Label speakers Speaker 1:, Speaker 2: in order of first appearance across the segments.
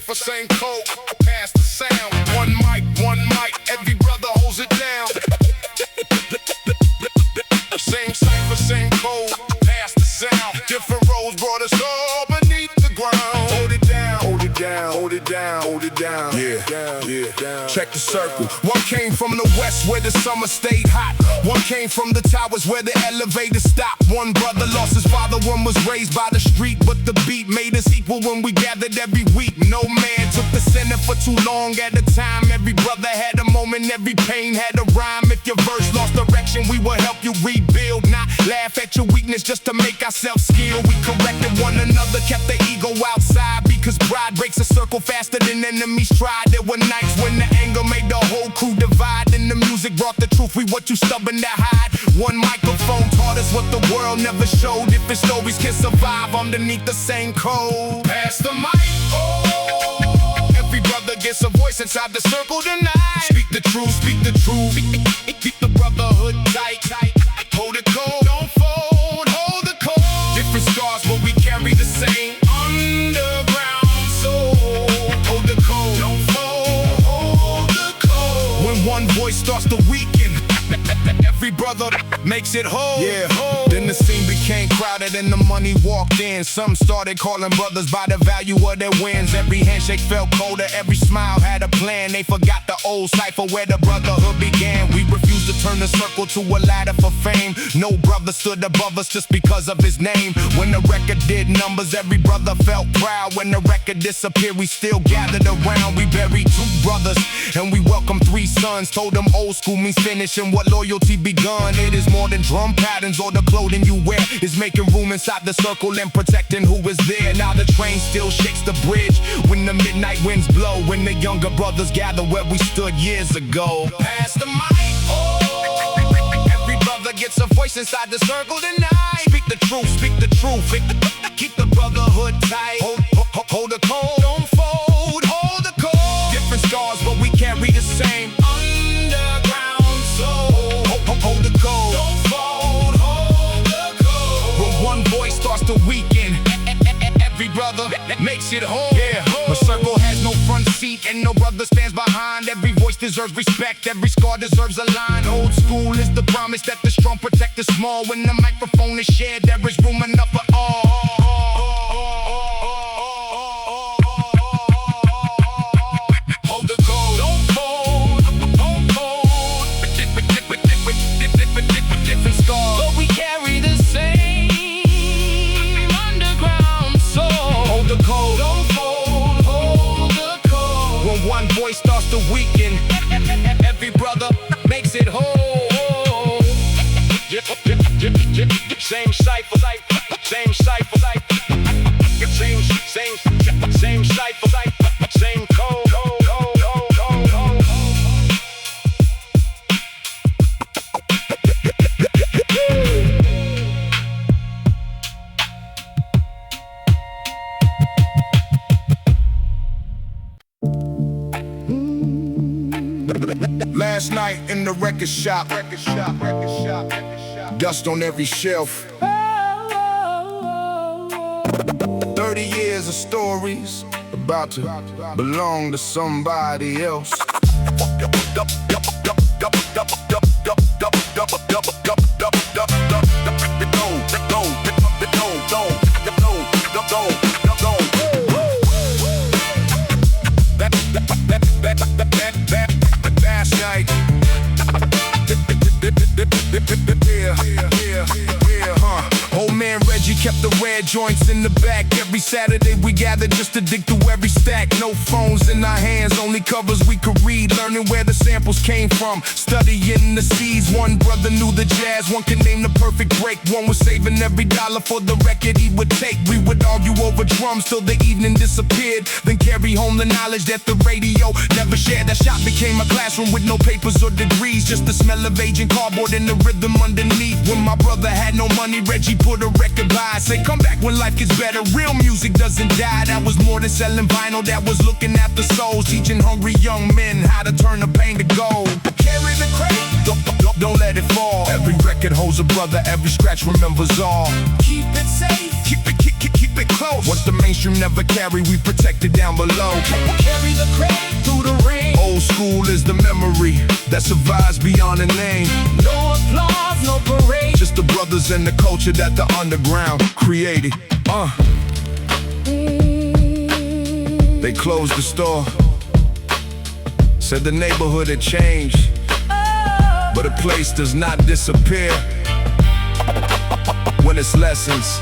Speaker 1: cipher, same code, pass the sound. One mic, every brother holds it down. Same cipher, same code, pass the sound. Different roads brought us all beneath the ground. Hold it down, hold it down, hold it down, hold it down. Yeah, down. Check the circle. One came from the west where the summer stayed hot. One came from the towers where the elevator stopped. One brother lost his father, one was raised by the street. But the beat made us equal when we gathered every week. No man took the center for too long at a time. Every brother had a moment, every pain had a rhyme. If your verse lost direction, we will help you rebuild. Not laugh at your weakness just to make ourselves skilled. We corrected one another, kept the ego outside. Because pride breaks a circle faster than enemies tried. There were nights when the anger made the whole crew divide. And the music brought the truth, we what you stubborn to hide. One microphone taught us what the world never showed. If its stories can survive underneath the same code. Pass the mic, oh. Every brother gets a voice inside the circle tonight. Speak the truth, speak the truth. Keep the brotherhood tight. Hold it cold, don't fold, hold the code. Different scars, but we carry the same underground soul. Hold the code, don't fold, hold the code. When one voice starts to weaken, every brother makes it whole. Yeah, whole. Then the scene became crowded and the money walked in. Some started calling brothers by the value of their wins. Every handshake felt colder, every smile had a plan. They forgot the old cipher where the brotherhood began. We refused to turn the circle to a ladder for fame. No brother stood above us just because of his name. When the record did numbers, every brother felt proud. When the record disappeared, we still gathered around. We buried two brothers and we welcomed three sons. Told them old school means finishing what loyalty begun. It is more than drum patterns or the clothing you wear. It's making room inside the circle and protecting who is there. Now the train still shakes the bridge when the midnight winds blow. When the younger brothers gather where we stood years ago. Pass the mic, oh. Every brother gets a voice inside the circle tonight. Speak the truth, speak the truth. Keep the brotherhood tight. Hold the code, don't fold, hold the code. Different scars, but we carry the same underground soul. Hold the code, don't fold, hold the code. When one voice starts to weaken, every brother makes it whole. Yeah, a circle has no front seat and no brother stands behind. Every voice deserves respect, every scar deserves a line. Old school is the promise that the strong protect the small. When the microphone is shared, there is room enough for all. Hold the code, don't fold, don't fold. Different scars, but we carry the same underground soul. Hold the code, don't fold, hold the code. When one voice starts to weaken, every brother makes it whole. Same cipher, same cipher, same cipher, same code. Last night in the record shop, dust on every shelf. 30 years of stories about to belong to somebody else. Last night. Old man Reggie kept the red joints in the back. Every Saturday we gathered just to dig through every stack. No phones in our hands, only covers we could read. Learning where the samples came from, studying the seeds. One brother knew the jazz, one could name the perfect break. One was saving every dollar for the record he would take. We would argue over drums till the evening disappeared. Then carry home the knowledge that the radio never shared. That shop became a classroom with no papers or degrees. Just the smell of aging cardboard and the rhythm underneath. When my brother had no money, Reggie put a record by. Say come back when life gets better. Real music doesn't die. That was more than selling vinyl. That was looking after souls, teaching hungry young men how to turn the pain to gold. Carry the crate, don't let it fall. Every record holds a brother, every scratch remembers all. Keep it safe, keep it close. What what the mainstream never carry, we protect it down below.
Speaker 2: Carry the crate through the rain.
Speaker 1: Old school is the memory that survives beyond a name.
Speaker 2: No applause, no parade.
Speaker 1: Just the brothers and the culture that the underground created. They closed the store, said the neighborhood had changed, but a place does not disappear when its lessons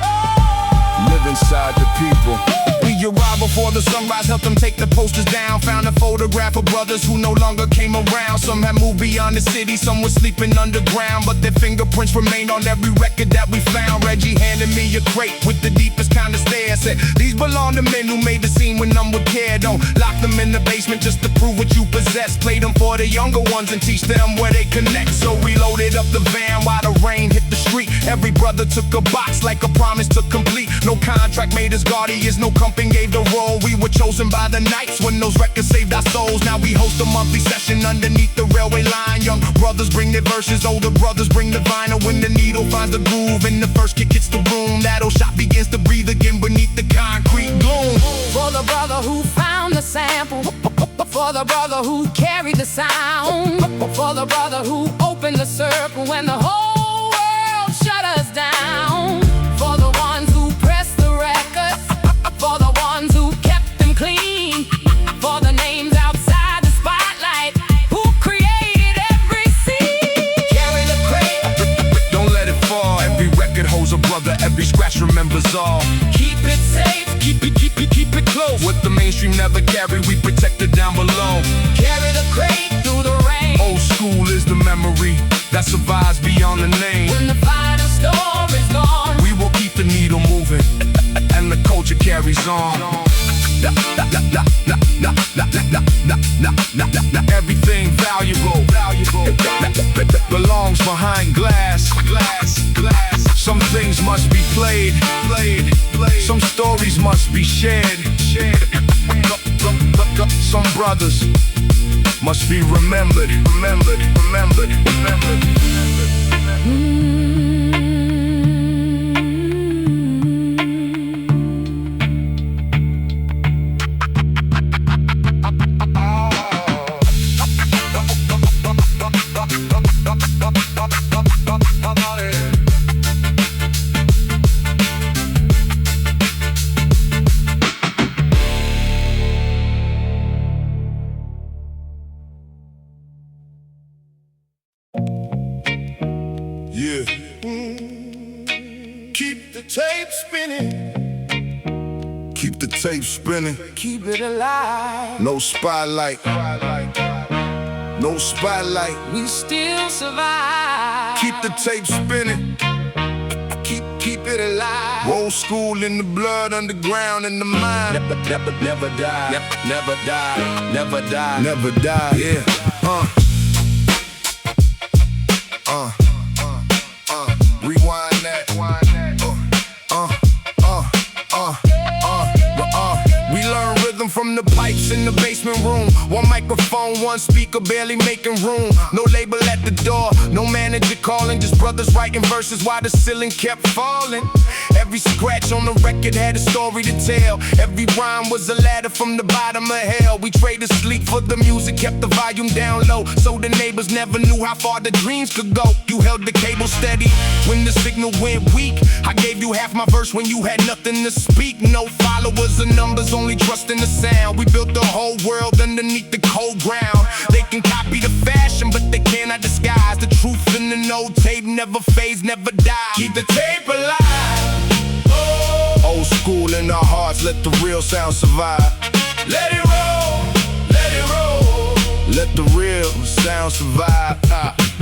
Speaker 1: live inside the people. We arrived before the sunrise, helped them take the posters down. Found a photograph of brothers who no longer came around. Some had moved beyond the city, some were sleeping underground, but their fingerprints remained on every record that we found. Reggie handed me a crate with the deepest kind of stare. Said, these belong to men who made the scene when none would care. Don't lock them in the basement just to prove what you possess. Play them for the younger ones and teach them where they connect. So we loaded up the van while the rain hit the street. Every brother took a box like a promise to complete. No contract made us guardians, no company gave the role. We were chosen by the nights when those records saved our souls. Now we host a monthly session underneath the railway line. Young brothers bring their verses, older brothers bring the vinyl. When the needle finds the groove and the first kick hits the room, that old shot begins to breathe again beneath the concrete gloom.
Speaker 2: For the brother who found the sample, for the brother who carried the sound, for the brother who opened the circle when the whole world shut us down, for the ones who pressed the records, for the ones who kept them clean, for the names outside the spotlight who created every scene. Carry the crate,
Speaker 1: don't let it fall. Every record holds a brother, every scratch remembers all.
Speaker 2: Keep it safe,
Speaker 1: keep it close. What the mainstream never carry, we protect it down below.
Speaker 2: Carry the crate through the rain.
Speaker 1: Old school is the memory that survives beyond the name.
Speaker 2: When the final storm is gone,
Speaker 1: we will keep the needle moving and the culture carries on. Everything valuable belongs behind glass. Some things must be played. Some stories must be shared. Some brothers must be remembered. Yeah. Keep the tape spinning. Keep the tape spinning.
Speaker 2: keep it alive.
Speaker 1: No spotlight. No spotlight.
Speaker 2: We still survive.
Speaker 1: Keep the tape spinning.
Speaker 2: Keep it alive.
Speaker 1: Old school in the blood, underground in the mind.
Speaker 2: Never die. Never die. Never die.
Speaker 1: Never die. Yeah. Rewind that. We learn rhythm from the pipes in the basement room. One microphone, one speaker, barely making room. No label at the door, no manager calling. Just brothers writing verses while the ceiling kept falling. Every scratch on the record had a story to tell. Every rhyme was a ladder from the bottom of hell. We traded sleep for the music, kept the volume down low, so the neighbors never knew how far the dreams could go. You held the cable steady when the signal went weak. I gave you half my verse when you had nothing to speak. No followers or numbers, only trust in the sound. We built the whole world underneath the cold ground. They can copy the fashion, but they cannot disguise the truth in the no tape. Never fades, never die.
Speaker 2: Keep the tape alive.
Speaker 1: Old school in our hearts, let the real sound survive.
Speaker 2: Let it roll, let it roll.
Speaker 1: Let the real sound survive.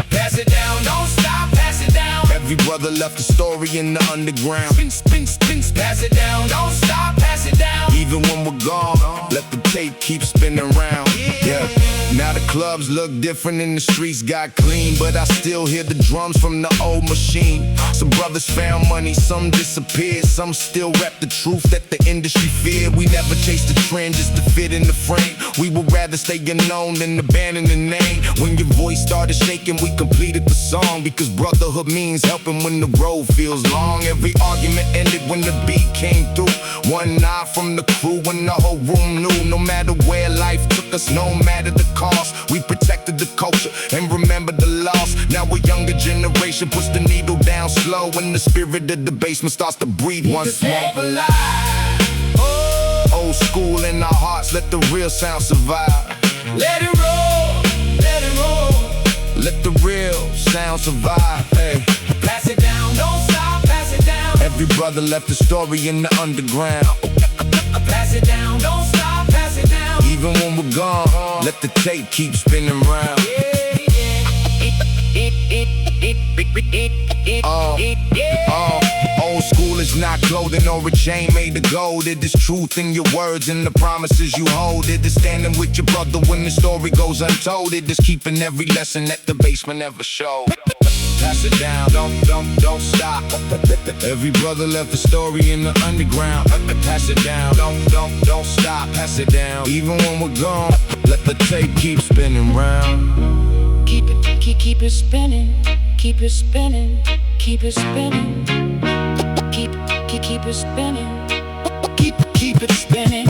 Speaker 2: Pass it down, don't stop, pass it down.
Speaker 1: Every brother left a story in the underground.
Speaker 2: Spin, pass it down, don't stop, pass it down.
Speaker 1: Even when we're gone, let the tape keep spinning round. Yeah. Now the clubs look different and the streets got clean, but I still hear the drums from the old machine. Some brothers found money, some disappeared, some still rap the truth that the industry feared. We never chased the trend just to fit in the frame. We would rather stay unknown than abandon the name. When your voice started shaking, we completed the song, because brotherhood means helping when the road feels long. Every argument ended when the beat came through. One nod from the crew and the whole room knew. No matter where life took us, no matter the cost, we protected the culture and remembered the loss. Now a younger generation puts the needle down slow, when the spirit of the basement starts to breathe once more. Old school in our hearts, let the real sound survive.
Speaker 2: Let it roll, let it roll.
Speaker 1: Let the real sound survive. Hey.
Speaker 2: Pass it down, don't stop, pass it down.
Speaker 1: Every brother left a story in the underground.
Speaker 2: Pass it down, don't stop, pass it down.
Speaker 1: Even when we're gone, let the tape keep spinning round. Old school is not clothing or a chain made of gold. It is truth in your words and the promises you hold. It is standing with your brother when the story goes untold. It is keeping every lesson that the basement ever showed. Pass it down, don't stop. Every brother left a story in the underground. Pass it down, don't stop. Pass it down, even when we're gone, let the tape keep spinning round.
Speaker 2: Keep it spinning, keep it spinning, keep it spinning. Keep it spinning, keep it spinning.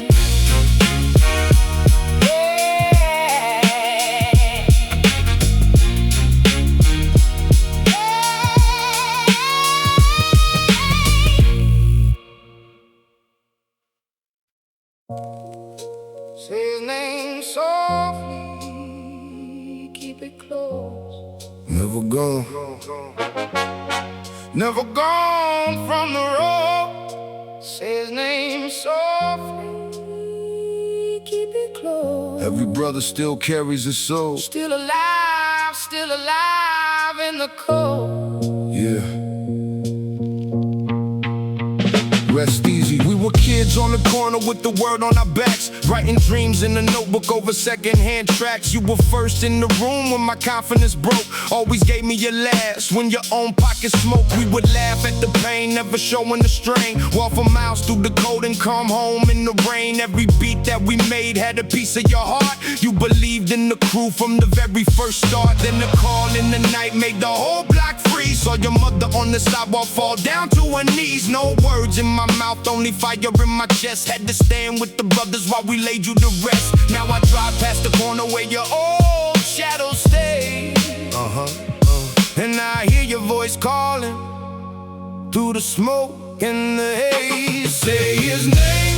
Speaker 2: Say his name softly, keep it close.
Speaker 1: Never gone,
Speaker 2: Never gone from the road. Say his name softly, keep it close.
Speaker 1: every brother still carries his soul.
Speaker 2: Still alive in the cold.
Speaker 1: Yeah. Rest easy. We were kids on the corner with the word on our backs, writing dreams in a notebook over secondhand tracks. You were first in the room when my confidence broke. Always gave me your last when your own pocket smoked. We would laugh at the pain, never showing the strain. Walk for miles through the cold and come home in the rain. Every beat that we made had a piece of your heart. You believed in the crew from the very first start. Then the call in the night made the whole block freeze. Saw your mother on the sidewalk fall down to her knees. No words in my mouth, only fire in my chest. Had to stand with the brothers while we laid you to rest. Now I drive past the corner where your old shadows stay. And I hear your voice calling through the smoke and the haze. Say his name.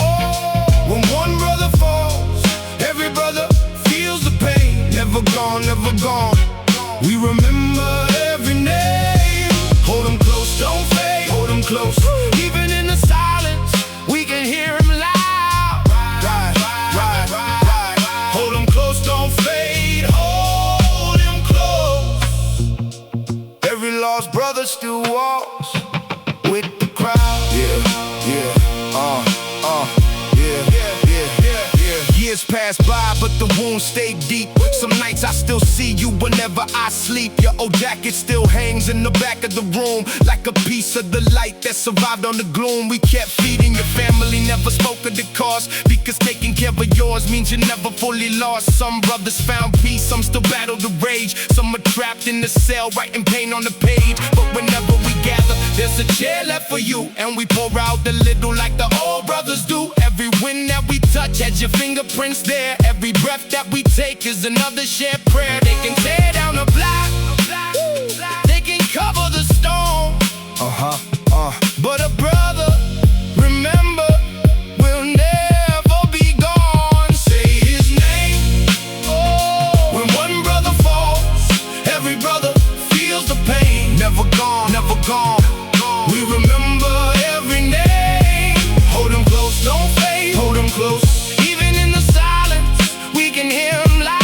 Speaker 1: Oh, when one brother falls, every brother feels the pain. Never gone, never gone. We remember every name. Hold him close, don't fade. Hold him close. Even in the silence, we can hear him loud. Ride. Hold him close, don't fade. Hold him close. Every lost brother still walks with the crowd. Years pass by, but the wounds stay deep. Some nights I still see you whenever I sleep. Your old jacket still hangs in the back of the room, like a piece of the light that survived on the gloom. We kept feeding your family, never spoke of the cost, because taking care of yours means you're never fully lost. Some brothers found peace, some still battle the rage. Some are trapped in the cell, writing pain on the page. But whenever we gather, there's a chair left for you, and we pour out the little like the old brothers do. Every wind that we touch has your fingerprints there. Every breath that we take is another shared prayer. They can tear down the block, they can cover the storm, but a brother, remember, will never be gone. Say his name. Oh, when one brother falls, every brother feels the pain. Never gone, never gone. We remember every name. Hold him close, don't fade. Hold him close. Even in the silence, we can hear him loud.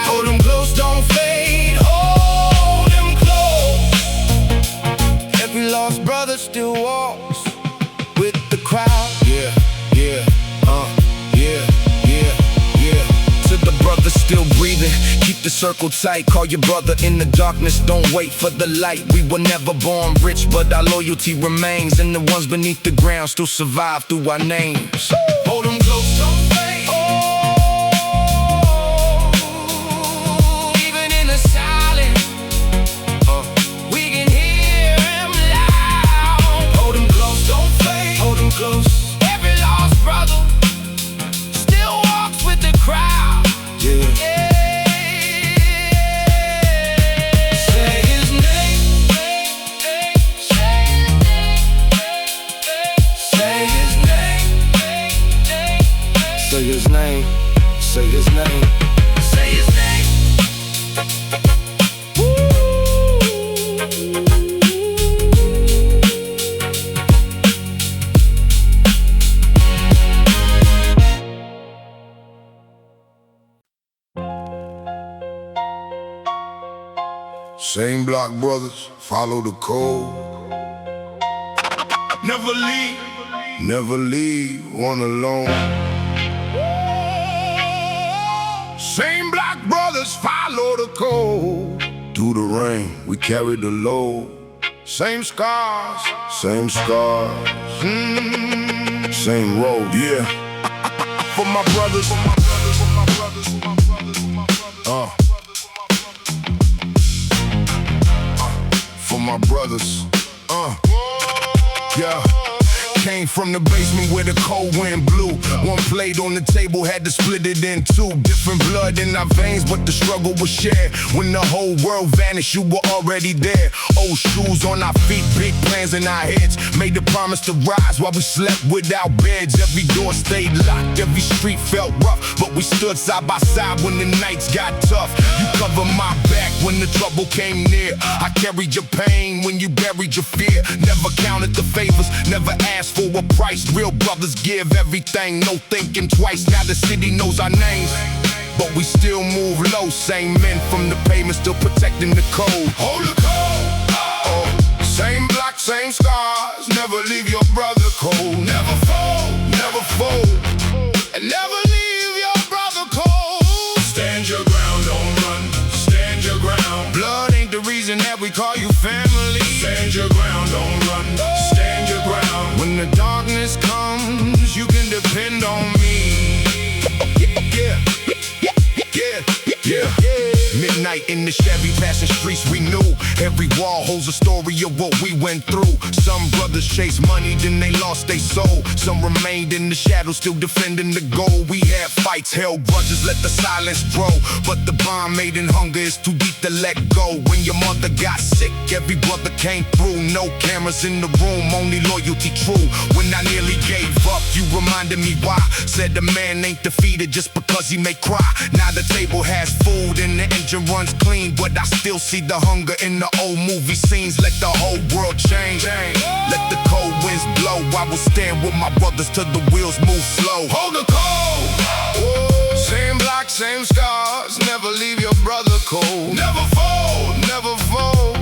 Speaker 1: Hold him close, don't fade. Hold him close. Every lost brother still walks with the crowd. To the brothers still breathing, keep the the circle tight. Call your brother in the darkness, don't wait for the light. We were never born rich, but our loyalty remains, and the ones beneath the ground still survive through our names. Hold them close, don't fade. Oh, even in the silence, we can hear him loud. Hold them close, don't fade. Hold them close. Every lost brother still walks with the crowd. Yeah. Say his name, say his name, say his name. Same block brothers, follow the code. Never leave one alone. Same black brothers, follow the code. Through the rain, we carry the load. Same scars, same road, yeah. For my brothers, for my brothers, yeah. Came from the basement where the cold wind blew. One plate on the table, had to split it in two. Different blood in our veins, but the struggle was shared. When the whole world vanished, you were already there. Old shoes on our feet, big plans in our heads. Made the promise to rise while we slept without beds. Every door stayed locked, every street felt rough, but we stood side by side when the nights got tough. You covered my back when the trouble came near. I carried your pain when you buried your fear. Never counted the favors, never asked for a price. Real brothers give everything, no thinking twice. Now the city knows our names, but we still move low. Same men from the pavement, still protecting the code. Hold the code. Same block, same scars. Never leave your brother cold. Never fold, and never leave your brother cold. Stand your ground, don't run. Stand your ground. Blood ain't the reason that we call you family. Stand your ground, don't run. Stand your ground. When the darkness comes, you can depend on me. Yeah. Midnight in the Chevy, passing streets we knew. Every wall holds a story of what we went through. Some brothers chased money, then they lost their soul. Some remained in the shadows, still defending the goal. We had fights, held grudges, let the silence grow. But the bond made in hunger is too deep to let go. When your mother got sick, every brother came through. No cameras in the room, only loyalty true. When I nearly gave up, you reminded me why. Said the man ain't defeated just because he may cry. Now the table has food and the engine runs clean, but I still see the hunger in the old movie scenes. Let the whole world change. Let the cold winds blow. I will stand with my brothers till the wheels move slow. Hold the cold. Same block, same scars. Never leave your brother cold. Never fold, never fold.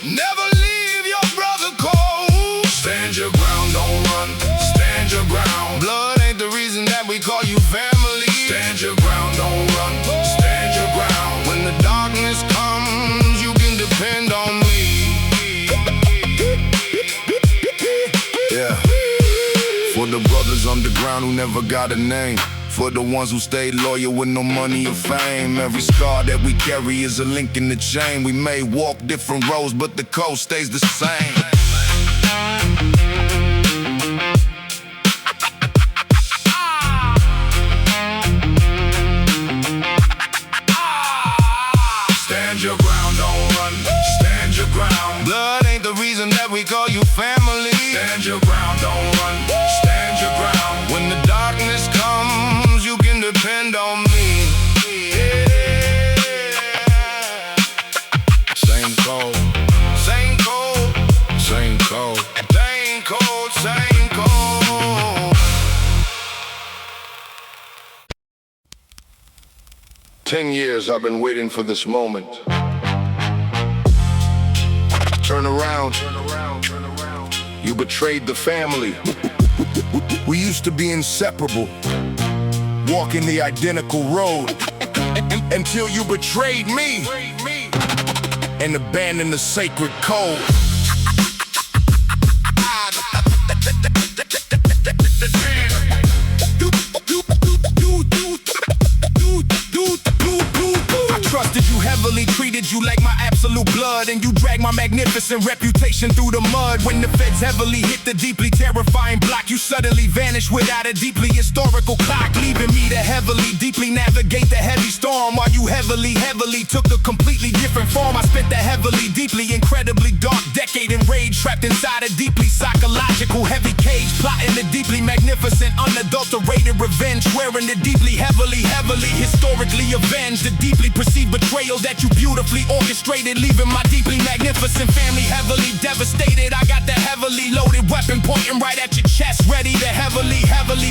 Speaker 1: Never leave your brother cold. Stand your ground, don't run. Stand your ground. Blood ain't the reason that we call you family. Stand your ground, don't run. Stand your ground. When the darkness comes, you can depend on me. Yeah. For the brothers underground who never got a name. For the ones who stayed loyal with no money or fame. Every scar that we carry is a link in the chain. We may walk different roads, but the code stays the same. Stand your ground, don't run. Stand your ground. Blood ain't the reason that we call you family. Stand your ground, don't run. Stand your ground. When the darkness comes, you can depend on me. Yeah. Same code, same code, same code, same code, same code. 10 years I've been waiting for this moment. Turn around. You betrayed the family. We used to be inseparable, walking the identical road. until you betrayed me and abandoned the sacred code. Trusted you heavily, treated you like my absolute blood, and you dragged my magnificent reputation through the mud. When the feds heavily hit the deeply terrifying block, you suddenly vanished without a deeply historical clock, leaving me to heavily, deeply navigate the heavy storm, while you heavily took a completely different form. I spent the heavily, deeply, incredibly dark decade in rage, trapped inside a deeply psychological heavy cage, plotting the deeply magnificent, unadulterated revenge, swearing to deeply, heavily, historically avenge the deeply perceived betrayal that you beautifully orchestrated, leaving my deeply magnificent family heavily devastated. I got the heavily loaded weapon pointing right at your chest, ready to heavily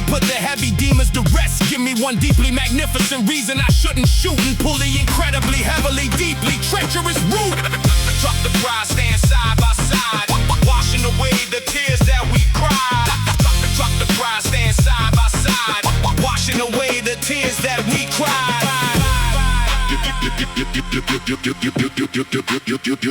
Speaker 1: put the heavy demons to rest. Give me one deeply magnificent reason I shouldn't shoot and pull the incredibly heavily, deeply treacherous route. Drop the pride, stand side by side, washing away the tears that we cried. Drop the pride, stand side by side, washing away the tears that we cried.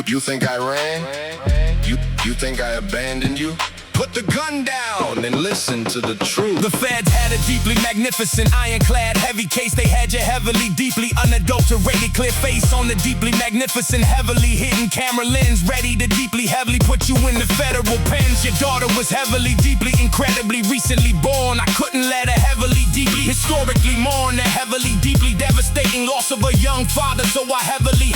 Speaker 1: You think I ran? You think I abandoned you? Put the gun down and listen to the truth. The feds had a deeply magnificent, ironclad, heavy case. They had you heavily, deeply unadulterated, clear face on the deeply magnificent, heavily hidden camera lens, ready to deeply, heavily put you in the federal pens. Your daughter was heavily, deeply, incredibly recently born. I couldn't let her heavily, deeply, historically mourn the heavily, deeply devastating loss of a young father. So I heavily,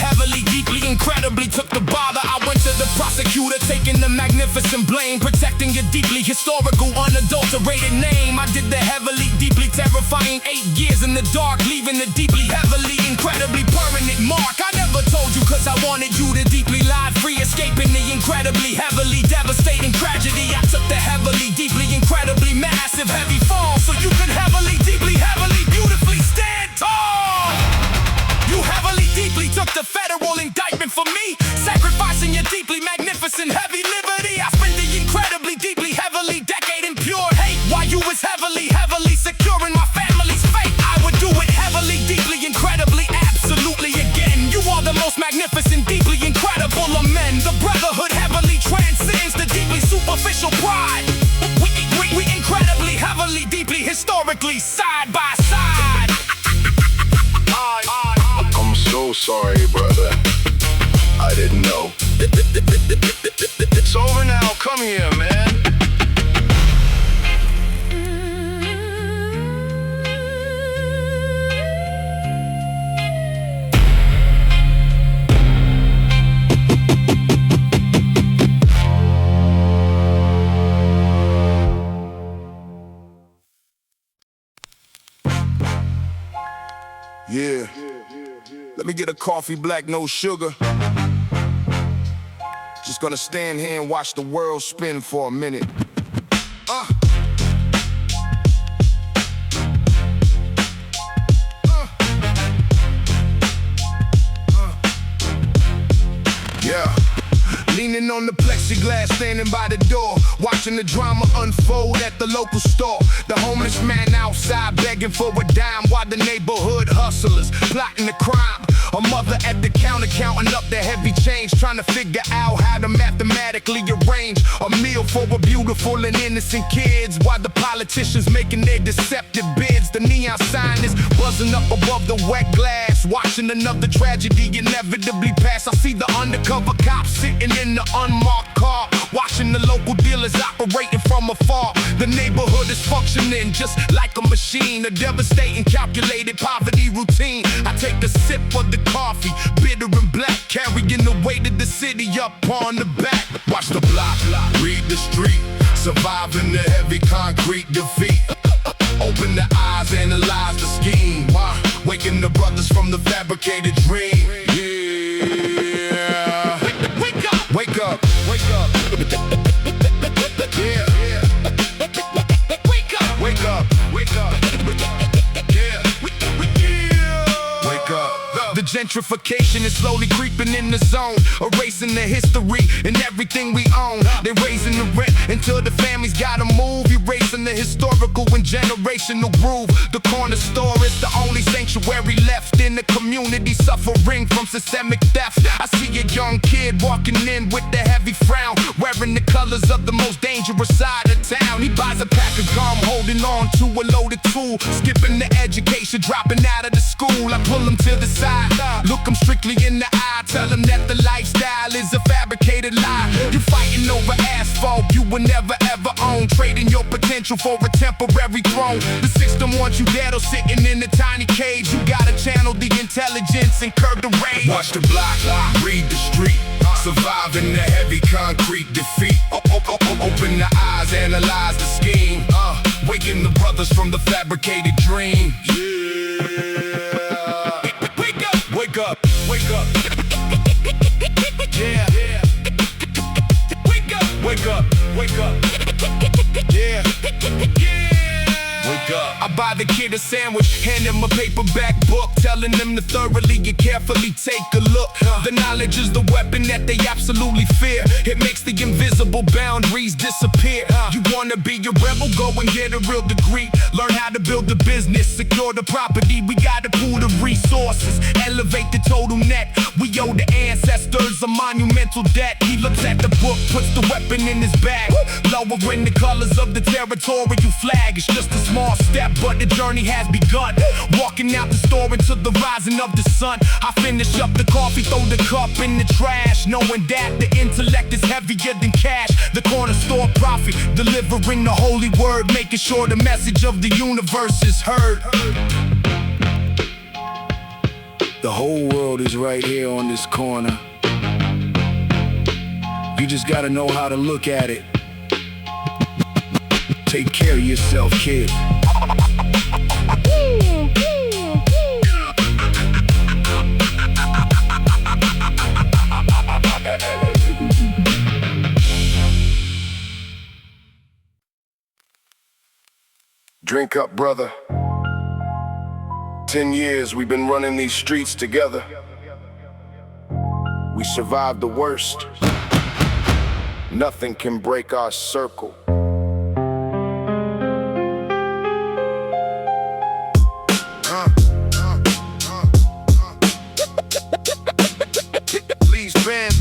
Speaker 1: deeply, incredibly took the bother. I went to the prosecutor, taking the magnificent blame, protecting your deeply historical, unadulterated name. I did the heavily, deeply terrifying 8 years in the dark, leaving the deeply, heavily, incredibly permanent mark. I never told you cause I wanted you to deeply live free, escaping the incredibly, heavily devastating tragedy. I took the heavily, deeply, incredibly massive, heavy fall so you could heavily, deeply, beautifully stand tall. You heavily, deeply took the federal indictment for me, sacrificing your deeply magnificent, heavy liberty. I spent the incredibly, deeply, heavily decade in pure hate, while you was heavily, securing my family's fate. I would do it heavily, deeply, incredibly, absolutely again. You are the most magnificent, deeply, incredible of men. The brotherhood heavily transcends the deeply superficial pride. We incredibly, heavily, deeply, historically, side by side. I'm so sorry, brother. I didn't know. It's over now. Come here, man. Yeah. Let me get a coffee black, no sugar. Just gonna stand here and watch the world spin for a minute. Yeah. Leaning on the plexiglass, standing by the door, watching the drama unfold at the local store. The homeless man outside begging for a dime, while the neighborhood hustlers plotting the crime. A mother at the counter counting up the heavy change, trying to figure out how to mathematically arrange a meal for a beautiful and innocent kids, while the politicians making their deceptive bids. The neon sign is buzzing up above the wet glass, watching another tragedy inevitably pass. I see the undercover cops sitting in the unmarked car, watching the local dealers operating from afar. The neighborhood is functioning just like a machine, a devastating, calculated poverty routine. I take a sip of the coffee, bitter and black, carrying the weight of the city up on the back. Watch the block, read the street, surviving the heavy concrete defeat. Open the eyes, analyze the scheme, waking the brothers from the fabricated dream. Yeah. Wake up, wake up, wake up. Yeah. Wake up, wake up, wake up. Yeah. Wake up. The Gentrification is slowly creeping in the zone, erasing the history and everything we own. They raising the rent until the families gotta move, erasing the historical and generational groove. The corner store is the only sanctuary left in the community suffering from systemic theft. I see a young kid walking in with a heavy frown, wearing the colors of the most dangerous side of town. He buys a pack of gum, holding on to a loaded tool, skipping the education, dropping out of the school. I pull him to the side, look him strictly in the eye, tell him that the lifestyle is a fabricated lie. You're fighting over asphalt you will never ever own, trading your potential for a temporary throne. The system wants you dead or sitting in a tiny cage. You gotta channel the intelligence and curb the rage.
Speaker 3: Watch the block, read the street, surviving the heavy concrete defeat. Open the eyes, analyze the scheme, waking the brothers from the fabricated dream. Wake up, wake up, wake up. Yeah. Wake up, wake up, wake up. Yeah. Wake up. I buy the kid a sandwich, hand him a paperback book, telling him to thoroughly and carefully take a look. The knowledge is the weapon that they absolutely fear. It makes the invisible boundaries disappear. You wanna be a rebel? Go and get a real degree. Learn how to build a business, secure the property. We gotta pool the resources, elevate the total net. We owe the ancestors a monumental debt. He looks at the book, puts the weapon in his bag, lowering the colors of the territorial flag. It's just a small step, but the journey has begun. Walking out the store into the rising of the sun. I finish up the coffee, throw the cup in the trash, knowing that the intellect is heavier than cash. The corner store prophet, delivering the holy word, making sure the message of the universe is heard. The whole world is right here on this corner. You just gotta know how to look at it. Take care of yourself, kid.
Speaker 1: Drink up, brother. 10 years we've been running these streets together. We survived the worst. Nothing can break our circle. Please bend.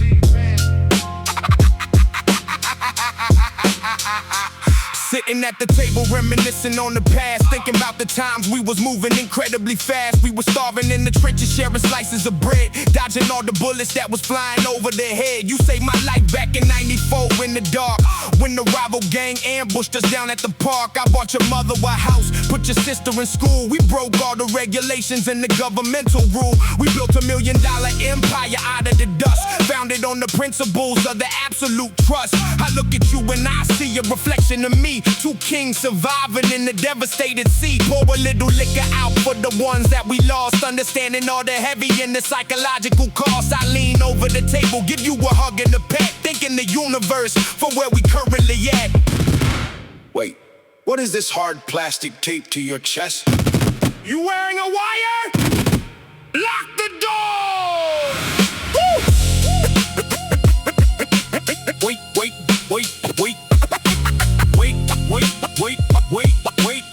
Speaker 1: Sitting at the table reminiscing on the past, thinking about the times we was moving incredibly fast. We were starving in the trenches, sharing slices of bread, dodging all the bullets that was flying over their head. You saved my life back in '94 in the dark, when the rival gang ambushed us down at the park. I bought your mother a house, put your sister in school. We broke all the regulations and the governmental rule. We built $1 million empire out of the dust, founded on the principles of the absolute trust. I look at you and I see a reflection of me, two kings surviving in the devastated sea. Pour a little liquor out for the ones that we lost, understanding all the heavy and the psychological cost. I lean over the table, give you a hug and a pet, thanking the universe for where we currently at.
Speaker 3: Wait, what is this hard plastic tape to your chest?
Speaker 1: You wearing a wire? Lock the door!
Speaker 3: Wait, wait, wait, wait. Wait, wait, wait, wait, wait,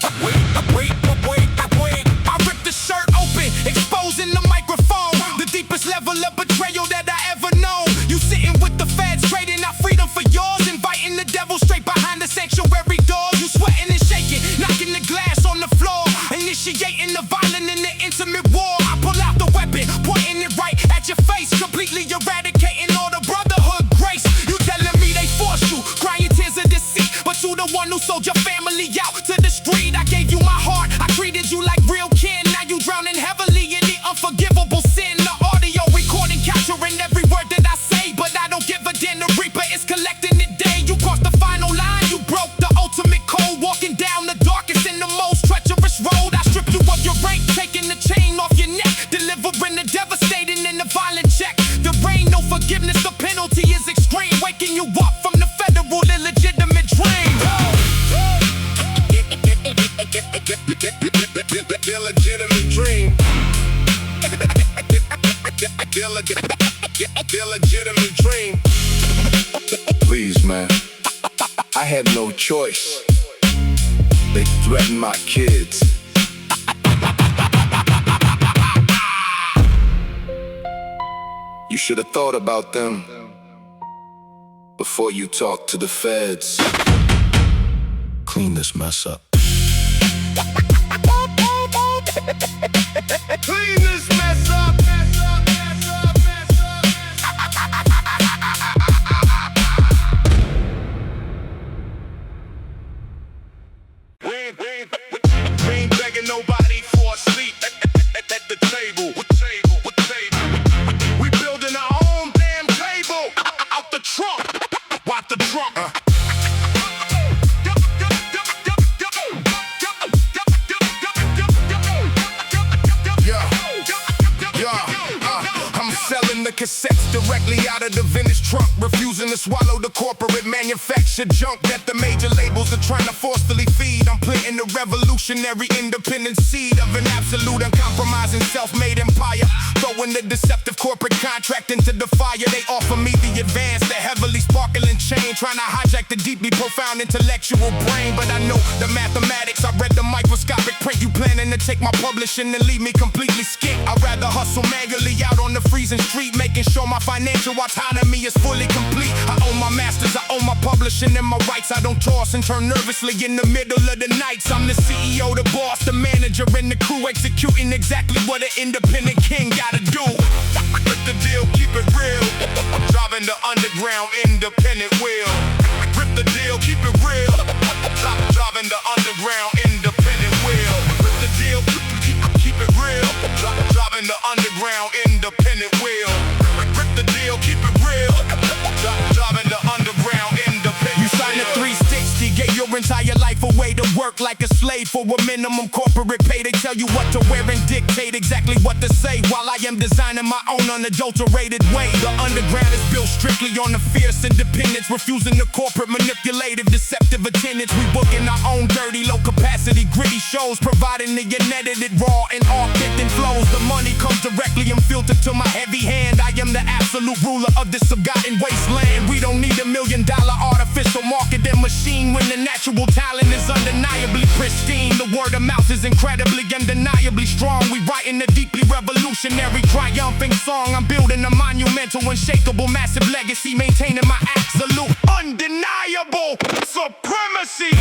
Speaker 3: wait, wait.
Speaker 1: I ripped the shirt open, exposing the microphone. The deepest level of betrayal that I ever known. You sitting with the feds, trading our freedom for yours, inviting the devil straight behind the sanctuary doors. You sweating and shaking, knocking the glass on the floor, initiating the violent and the intimate war. I pull out the weapon, pointing it right at your face, completely eradicating all the brotherhood grace. You telling me they forced you, crying tears of deceit, but you the one who sold your family out to the street. I gave you my heart, I treated you like real kin. Now you drowning heavily in the unforgivable sin. The audio recording capturing every word that I say, but I don't give a damn. The reaper is collecting the day. You crossed the final line, you broke the ultimate code, walking down the darkest and the most treacherous road. I stripped you of your rank, taking the chain off your neck, delivering the devastating and the violent check. There ain't no forgiveness, the penalty is extreme, waking you up from the federal illegitimate dream.
Speaker 3: had no choice. They threatened my kids. You should have thought about them before you talk to the feds. Clean this mess up. Clean this mess up. We ain't begging nobody for a seat at the table. We building our own damn table out the trunk. Out the trunk. The cassettes directly out of the vintage trunk, refusing to swallow the corporate manufactured junk that the major labels are trying to forcefully feed. I'm planting the revolutionary independent seed of an absolute uncompromising self-made empire, throwing the deceptive corporate contract into the fire. They offer me the advance, the heavily sparkling chain, trying to hijack the deeply profound intellectual brain. But I know the mathematics, I read the microscopic print. You planning to take my publishing and leave me completely skint. I'd rather hustle manually out on the freezing street, making sure my financial autonomy is fully complete. I own my masters, I own my publishing and my rights. I don't toss and turn nervously in the middle of the nights. I'm the CEO, the boss, the manager, and the crew, executing exactly what an independent king gotta do. Rip the deal, keep it real. Driving the underground independent wheel. Rip the deal, keep it real. Driving the underground independent wheel. Rip the deal, keep it real. Driving the underground independent wheel. Rip the deal, keep it real. Driving the underground independent. You signed a 360, gave your entire life away to work like a slave for a minimum corporate pay. They tell you what to wear and dictate exactly what to say, while I am designing my own unadulterated way. The underground is built strictly on the fierce independence, refusing the corporate manipulative deceptive attendance. We booking our own dirty, low capacity, gritty shows, providing the unedited, raw and authentic flows. The money comes directly and filtered to my heavy hand. I am the absolute ruler of this forgotten wasteland. We don't need $1 million artificial marketing machine when the natural talent is undeniably pristine. The word of mouth is incredibly, undeniably strong. We writing a deeply revolutionary, triumphant song. I'm building a monumental, unshakable, massive legacy, maintaining my absolute, undeniable supremacy.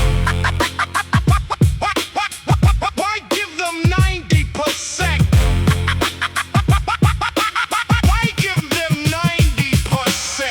Speaker 3: Why give them 90%? Why give them 90%?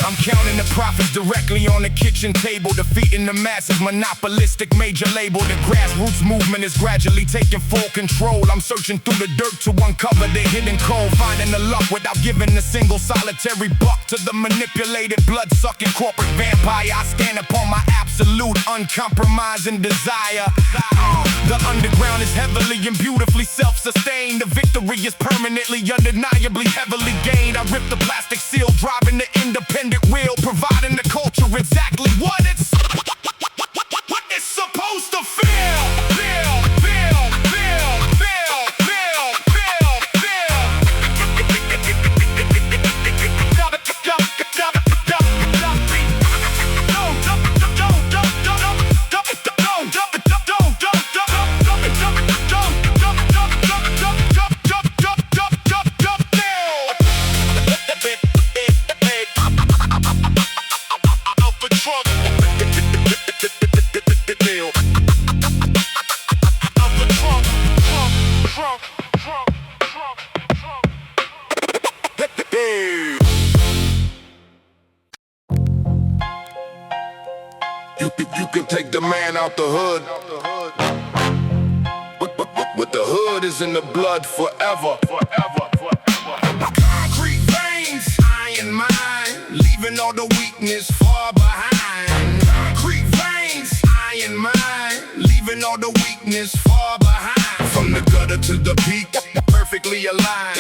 Speaker 3: I'm counting the profits directly on the kitchen table, defeating the massive monopolistic major label. The grassroots movement is gradually taking full control. I'm searching through the dirt to uncover the hidden coal, finding the luck without giving a single solitary buck to the manipulated, blood-sucking corporate vampire. I stand upon my absolute, uncompromising desire. The underground is heavily and beautifully self-sustained. The victory is permanently, undeniably, heavily gained. I rip the plastic seal, driving the independent wheel, providing the culture exactly what it's supposed to feel. You can take the man out the hood, but the hood is in the blood forever. Concrete veins, iron mind, leaving all the weakness far behind. Concrete veins, iron mind, leaving all the weakness far behind. From the gutter to the peak, perfectly aligned.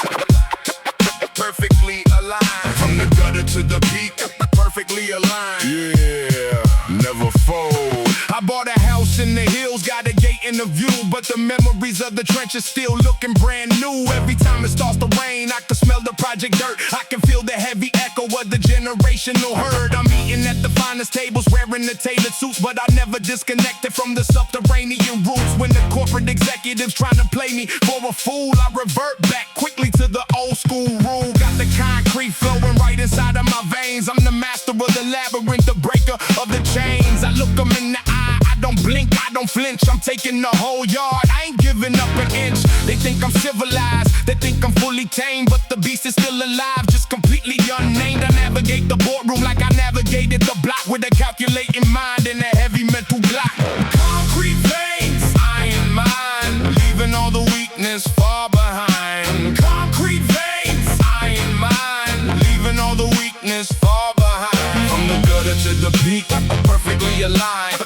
Speaker 3: Perfectly aligned. From the gutter to the peak, perfectly aligned. Yeah, never fold. I bought a house in the hills, got a gate in the view, but the memories of the trenches still looking brand new. Every time it starts to rain, I can smell the project dirt. I can feel the heavy echo of the generational herd. I'm eating at the finest tables, wearing the tailored suits, but I never disconnected from the subterranean roots. When the corporate executives trying to play me for a fool, I revert back quickly to the old school rule. Got the concrete flowing right inside of my veins. I'm the master of the labyrinth, the breaker of the chains. I look them in the eye, I don't blink, I don't flinch. I'm taking the whole yard, I ain't giving up an inch. They think I'm civilized, they think I'm fully tame, but the beast is still alive, just completely unnamed. I navigate the boardroom like I navigated the block, with a calculating mind and a heavy mental block. Concrete veins, iron mind, leaving all the weakness far behind. Concrete veins, iron mind, leaving all the weakness far behind. From the gutter to the peak, perfectly aligned.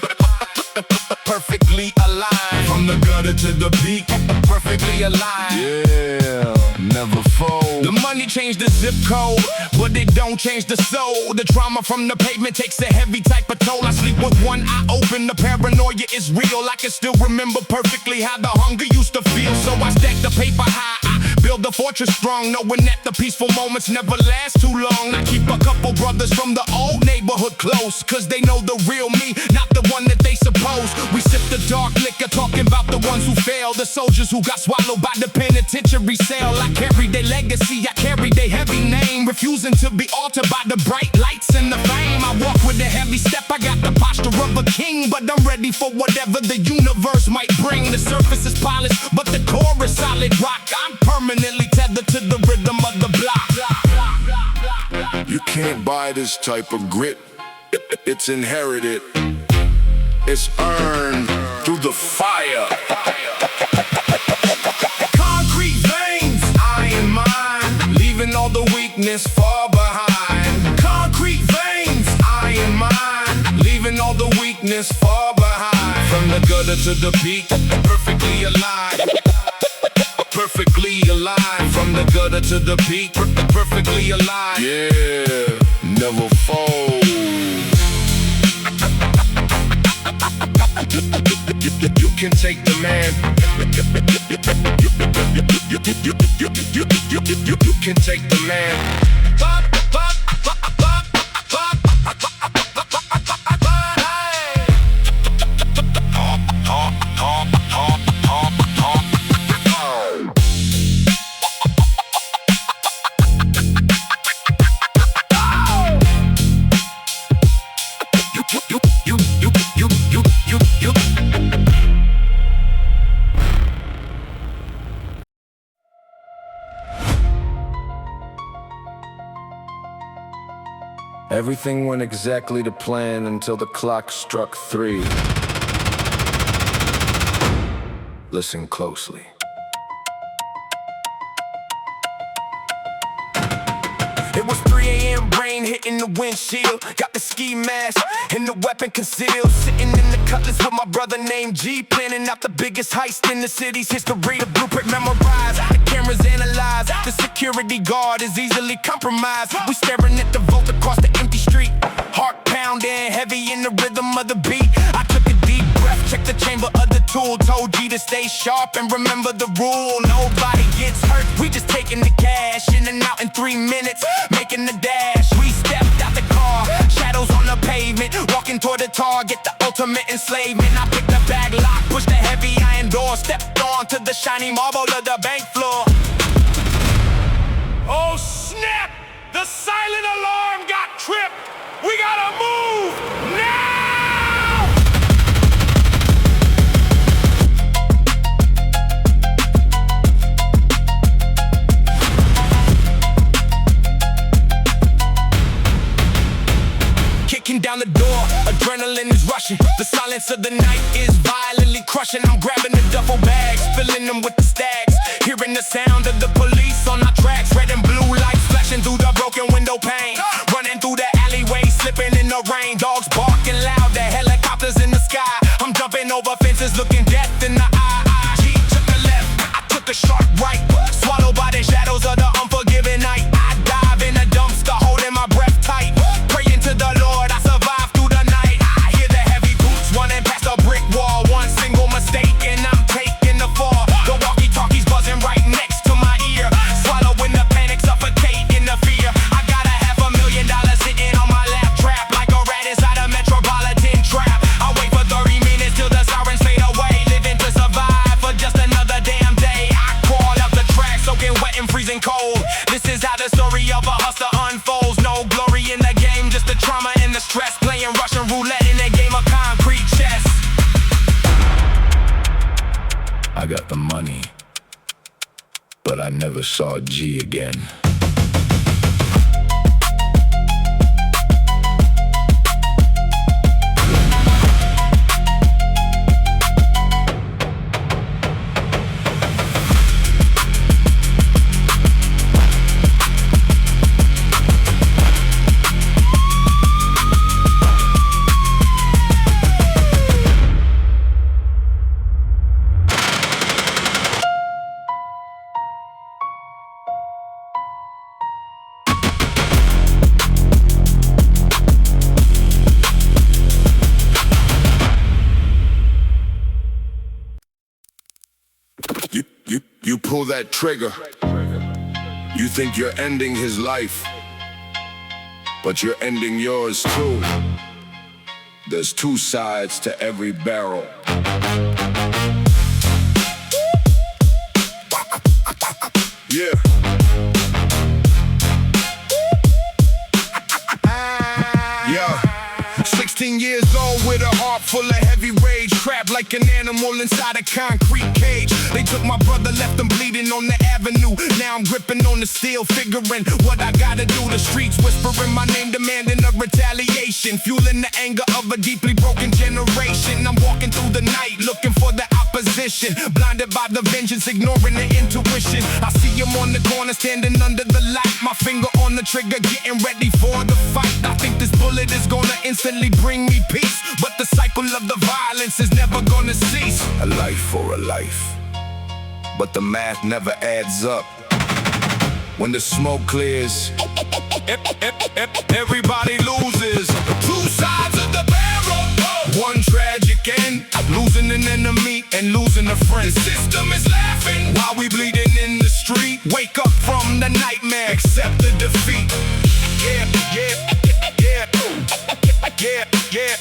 Speaker 3: Perfectly aligned. From the gutter to the peak, perfectly aligned. Yeah, never fold. The money changed the zip code, but it don't change the soul. The trauma from the pavement takes a heavy type of toll. I sleep with one eye open, the paranoia is real. I can still remember perfectly how the hunger used to feel. So I stack the paper high, I build the fortress strong, knowing that the peaceful moments never last too long. I keep a couple brothers from the old neighborhood close, cause they know the real me, not the one that they suppose. We sip the dark liquor, talking about the ones who failed, the soldiers who got swallowed by the penitentiary cell. I carry their legacy, I carry their heavy name, refusing to be altered by the bright lights and the fame. I walk with a heavy step, I got the posture of a king, but I'm ready for whatever the universe might bring. The surface is polished, but the core is solid rock. I'm permanently tethered to the rhythm of the block.
Speaker 1: You can't buy this type of grit, it's inherited. It's earned through the fire.
Speaker 3: Concrete veins, iron mind, leaving all the weakness far behind. Concrete veins, iron mind, leaving all the weakness far behind. From the gutter to the peak, perfectly aligned. Perfectly aligned. From the gutter to the peak, perfectly aligned.
Speaker 1: Yeah, never fold.
Speaker 3: You can take the man. You can take the man.
Speaker 1: Everything went exactly to plan until the clock struck 3. Listen closely.
Speaker 3: It was 3 a.m., rain hitting the windshield. Got the ski mask and the weapon concealed. Sitting in the cutlass with my brother named G, planning out the biggest heist in the city's history. The blueprint memorized, the cameras analyzed. The security guard is easily compromised. We staring at the vault across the empty street, heart pounding heavy in the rhythm of the beat. I took a deep breath, checked the chamber of the tool, told G to stay sharp and remember the rule. Nobody gets hurt, we just taking the cash. In and out in 3 minutes, making the dash. We stepped out the car, shadows on the pavement, walking toward the target, the ultimate enslavement. I picked the bag lock, pushed the heavy iron door, stepped onto the shiny marble of the bank floor. Oh snap! The silent alarm got tripped! We gotta move now! Kicking down the door, adrenaline is rushing. The silence of the night is violently crushing. I'm grabbing the duffel bags, filling them with the stacks. Hearing the sound of the police on our tracks. Red and blue lights flashing through the broken window pane. Running through the alleyway, slipping in the rain. Dogs barking loud, the helicopters in the sky. I'm jumping over fences, looking death in the eye. G took the left, I took a sharp right. Swallowed by the shadows of the unforgiving night. I dive in a dumpster, holding my breath tight. Praying to the Lord, I survive through the night. I hear the heavy boots running past a brick wall. One single mistake and I'm taking but I never saw G again.
Speaker 1: You pull that trigger, you think you're ending his life, but you're ending yours too. There's two sides to every barrel. Yeah. Yeah. 16 years old with a heart full of heavy rage, trapped like an animal inside a concrete cage. They took my brother, left him bleeding on the avenue. Now I'm gripping on the steel, figuring what I gotta do. The streets whispering my name, demanding a retaliation, fueling the anger of a deeply broken generation. I'm walking through the night, looking for the opposition, blinded by the vengeance, ignoring the intuition. I see him on the corner, standing under the light, my finger on the trigger, getting ready for the fight. I think this bullet is gonna instantly bring me peace, but the cycle of the violence is never gonna cease.
Speaker 3: A life for a life, but the math never adds up. When the smoke clears,
Speaker 1: Everybody loses. Two sides of the barrel. One tragic end, losing an enemy and losing a friend. The system is laughing while we bleeding in the street. Wake up from the nightmare, accept the defeat. Yeah, yeah, yeah, yeah, yeah, yeah.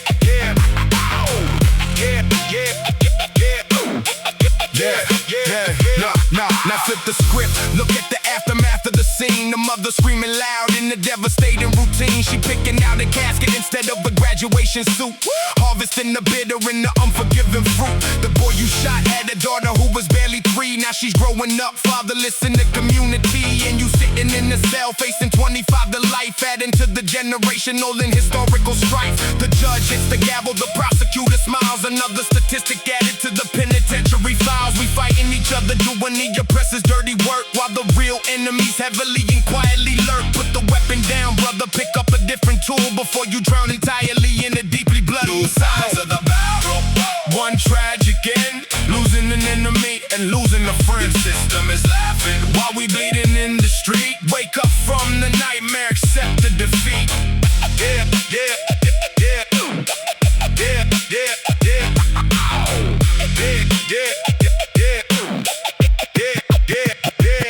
Speaker 1: Yeah, yeah, yeah, yeah, yeah. Now flip the script, look at the aftermath of the scene. The mother screaming loud in the devastating routine. She picking out a casket instead of a graduation suit, harvesting the bitter and the unforgiving fruit. The boy you shot had a daughter who was barely 3. Now she's growing up fatherless in the community, and you sitting in the cell facing 25 to life, adding to the generational and historical strife. The judge hits the gavel, the prosecutor smiles, another statistic added to the penitentiary files. We fighting each other, doing the oppressor's dirty work, while the real enemies heavily and quietly lurk. Put the weapon down, brother, pick up a different tool before you drown entirely in a deeply bloody. Two sides of the barrel, one tragic end, losing an enemy and losing a friend. The system is laughing while we bleeding in the street. Wake up from the nightmare, accept the defeat. Yeah, yeah, yeah, yeah, yeah, yeah, yeah, yeah, yeah, yeah, yeah.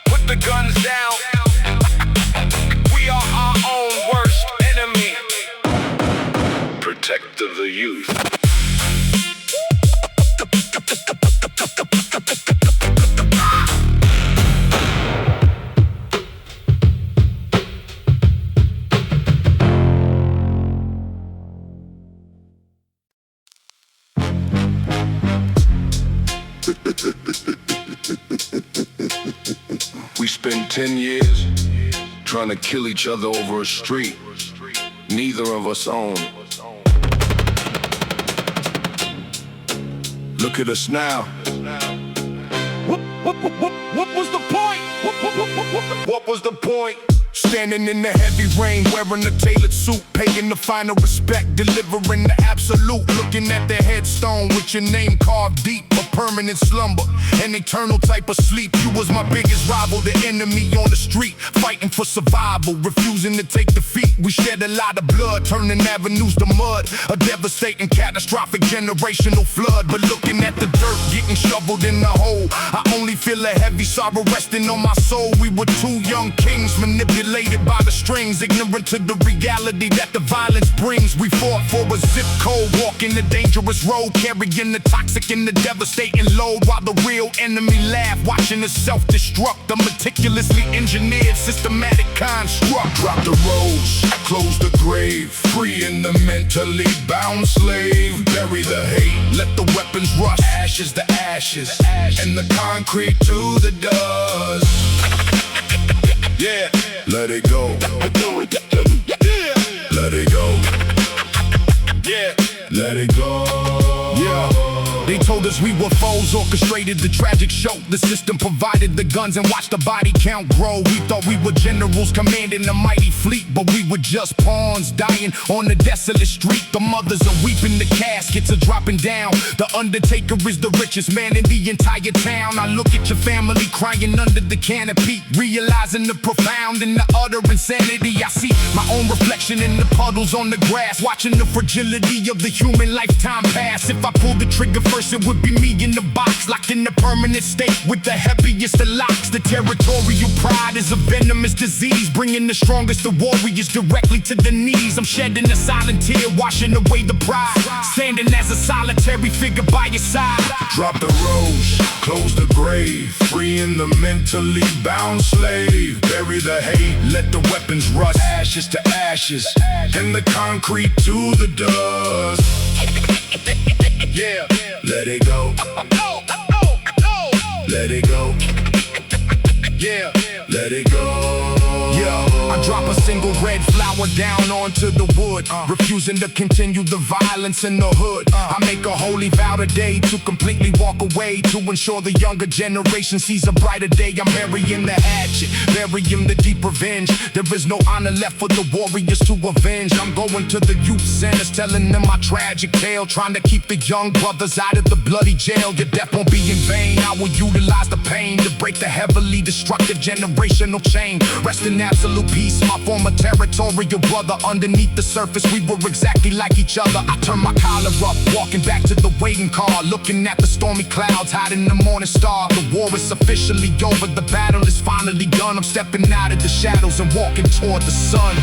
Speaker 1: Put the guns down. We are our own worst enemy.
Speaker 3: protect of the youth.
Speaker 1: We spent 10 years trying to kill each other over a street neither of us own. Look at us now. What was the point? What was the point? Standing in the heavy rain, wearing a tailored suit, paying the final respect, delivering the absolute. Looking at the headstone with your name carved deep, a permanent slumber, an eternal type of sleep. You was my biggest rival, the enemy on the street, fighting for survival, refusing to take defeat. We shed a lot of blood, turning avenues to mud, a devastating, catastrophic generational flood. But looking at the dirt getting shoveled in the hole, I only feel a heavy sorrow resting on my soul. We were two young kings, manipulated by the strings, ignorant to the reality that the violence brings. We fought for a zip code, walking the dangerous road, carrying the toxic and the devastating
Speaker 3: devastating load while the real enemy laugh, watching us self-destruct. The meticulously engineered, systematic construct.
Speaker 1: Drop the rose, close the grave, freeing the mentally bound slave. Bury the hate,
Speaker 3: Let the weapons rust,
Speaker 1: ashes to ashes, and the concrete to the dust.
Speaker 3: yeah.
Speaker 1: Let it go,
Speaker 3: Yeah,
Speaker 1: let it go,
Speaker 3: yeah.
Speaker 1: let it go.
Speaker 3: They told us we were foes, orchestrated the tragic show. The system provided the guns and watched the body count grow. We thought we were generals commanding a mighty fleet, but we were just pawns dying on the desolate street. The mothers are weeping, the caskets are dropping down. The undertaker is the richest man in the entire town. I look at your family crying under the canopy, realizing the profound and the utter insanity. I see my own reflection in the puddles on the grass, watching the fragility of the human lifetime pass. If I pull the trigger first, it would be me in the box, locked in a permanent state with the heaviest of locks. The territorial pride is a venomous disease, bringing the strongest of warriors directly to the knees. I'm shedding a silent tear, washing away the pride, standing as a solitary figure by your side.
Speaker 1: Drop the rose, close the grave, freeing the mentally bound slave. Bury the hate, let the weapons rust, ashes to ashes, and the concrete to the dust.
Speaker 3: Yeah.
Speaker 1: Let it go, let it go,
Speaker 3: Yeah.
Speaker 1: let it go.
Speaker 3: I drop a single red flower down onto the wood, refusing to continue the violence in the hood. I make a holy vow today to completely walk away, to ensure the younger generation sees a brighter day. I'm burying the hatchet, burying the deep revenge. There is no honor left for the warriors to avenge. I'm going to the youth centers, telling them my tragic tale, trying to keep the young brothers out of the bloody jail. Your death won't be in vain. I will utilize the pain to break the heavily destructive generational chain. Rest in absolute peace, my former territorial brother. Underneath the surface, we were exactly like each other. I turn my collar up, walking back to the waiting car, looking at the stormy clouds hiding the morning star. The war is officially over, the battle is finally done. I'm stepping out of the shadows and walking toward the sun.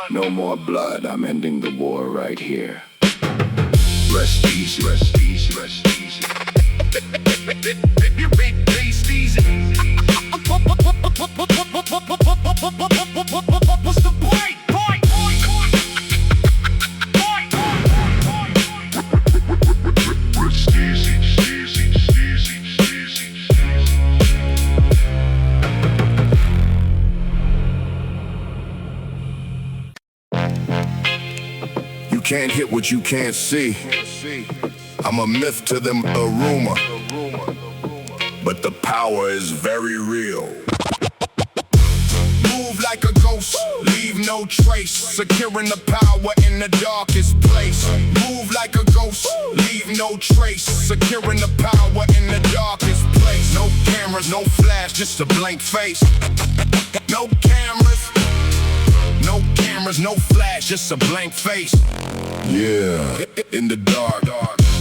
Speaker 1: No more blood, I'm ending the war right here. Rest easy, rest easy, rest easy.
Speaker 3: You big beast easy. What's the point?
Speaker 1: Rest easy, easy, easy, easy. You can't hit what you can't see. I'm a myth to them, a rumor, but the power is very real. Move like a ghost, leave no trace, securing the power in the darkest place. Move like a ghost, leave no trace, securing the power in the darkest place. No cameras, no flash, just a blank face. No cameras, no cameras, no flash, just a blank face. Yeah, in the dark.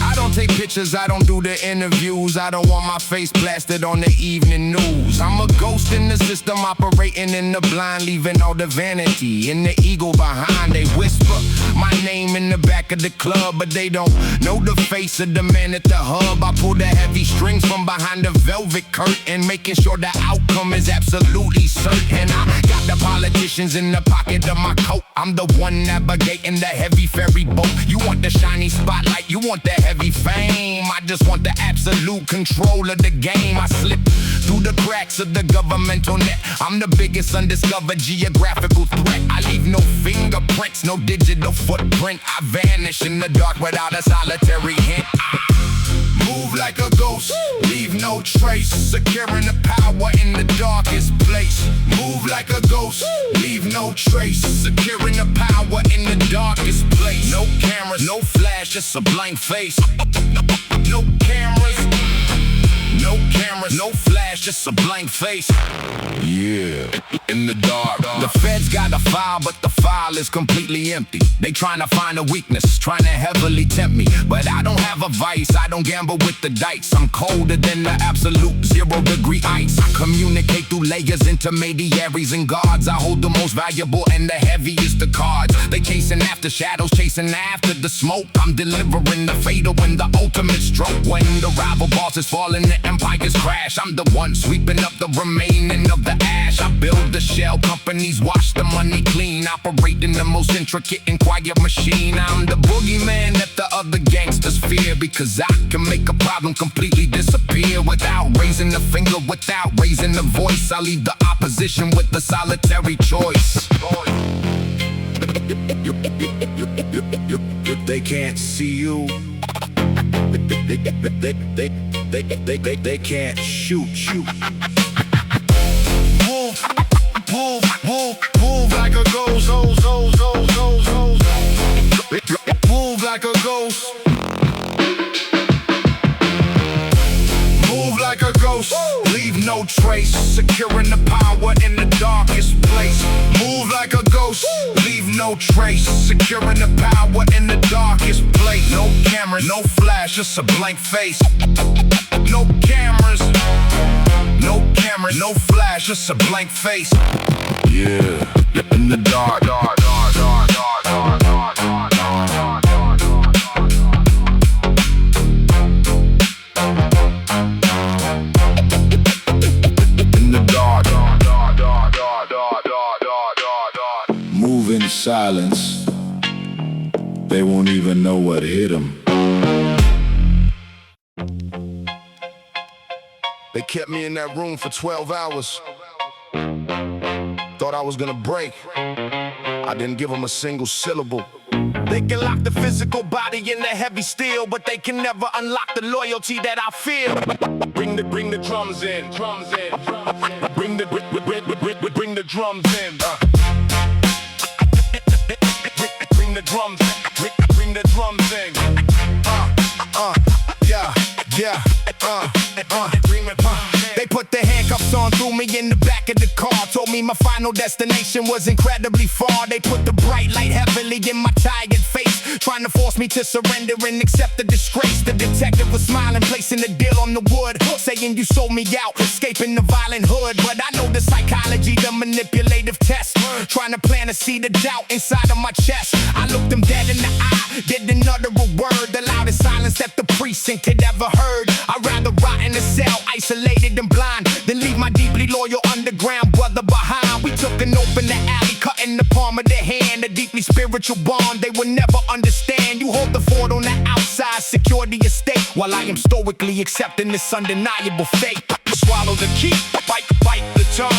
Speaker 3: I don't take pictures, I don't do the interviews. I don't want my face plastered on the evening news. I'm a ghost in the system, operating in the blind, leaving all the vanity and the ego behind. They whisper my name in the back of the club, but they don't know the face of the man at the hub. I pull the heavy strings from behind the velvet curtain, making sure the outcome is absolutely certain. I got the politicians in the pocket of my coat. I'm the one navigating the heavy ferry boat. You want the shiny spotlight, you want the heavy fame. I just want the absolute control of the game. I slip through the cracks of the governmental net. I'm the biggest undiscovered geographical threat. I leave no fingerprints, no digital footprint. I vanish in the dark without a solitary hint.
Speaker 1: Move like a ghost, leave no trace, securing the power in the darkest place. Move like a ghost, leave no trace, securing the power in the darkest place. No cameras, no flash, just a blank face. No cameras, no cameras, no flash.
Speaker 3: flash, just a blank face. Yeah, in the dark. The feds got a file, but the file is completely empty. They tryna find a weakness, tryna heavily tempt me. But I don't have a vice, I don't gamble with the dice. I'm colder than the absolute 0-degree ice. I communicate through layers, intermediaries, and guards. I hold the most valuable and the heaviest of cards. They chasing after shadows, chasing after the smoke. I'm delivering the fatal and the ultimate stroke. When the rival bosses fall and the empires crash, I'm the one sweeping up the remaining of the ash. I build the shell companies, wash the money clean, operating the most intricate and quiet machine. I'm the boogeyman that the other gangsters fear, because I can make a problem completely disappear without raising a finger, without raising a voice. I leave the opposition with the solitary choice. They can't see you. They can't shoot you. Move like a ghost. Move like a ghost. Move like a ghost. Leave no trace. Securing the power in the darkest place. Move like a ghost. Leave no trace. Securing the power in the darkest place. No cameras, no flash, just a blank face. No cameras, no flash, just a blank face. Yeah, in the dark. Move in silence. They won't even know what hit them. They kept me in that room for 12 hours. Thought I was gonna break. I didn't give them a single syllable. They can lock the physical body in the heavy steel, but they can never unlock the loyalty that I feel. Bring the drums in. Bring the drums in. Bring the drums in. Bring the drums in. They put the handcuffs on, threw me in the back of the car. Told me my final destination was incredibly far. They put the bright light heavily in my tired face, trying to force me to surrender and accept the disgrace. The detective was smiling, placing the deal on the wood, saying you sold me out, escaping the violent hood. But I know the psychology, the manipulative test, trying to plant a seed of doubt inside of my chest. I looked them dead in the eye, didn't utter a word, the loudest silence that the precinct had ever heard. I'd rather rot in a cell, isolated and blind, than leave my deeply loyal underground brother behind. We took an open the alley, cutting the palm of their hand, a deeply spiritual bond they will never understand. You hold the fort on the outside, secure the estate, while I am stoically accepting this undeniable fate. Swallow the key, bite the tongue,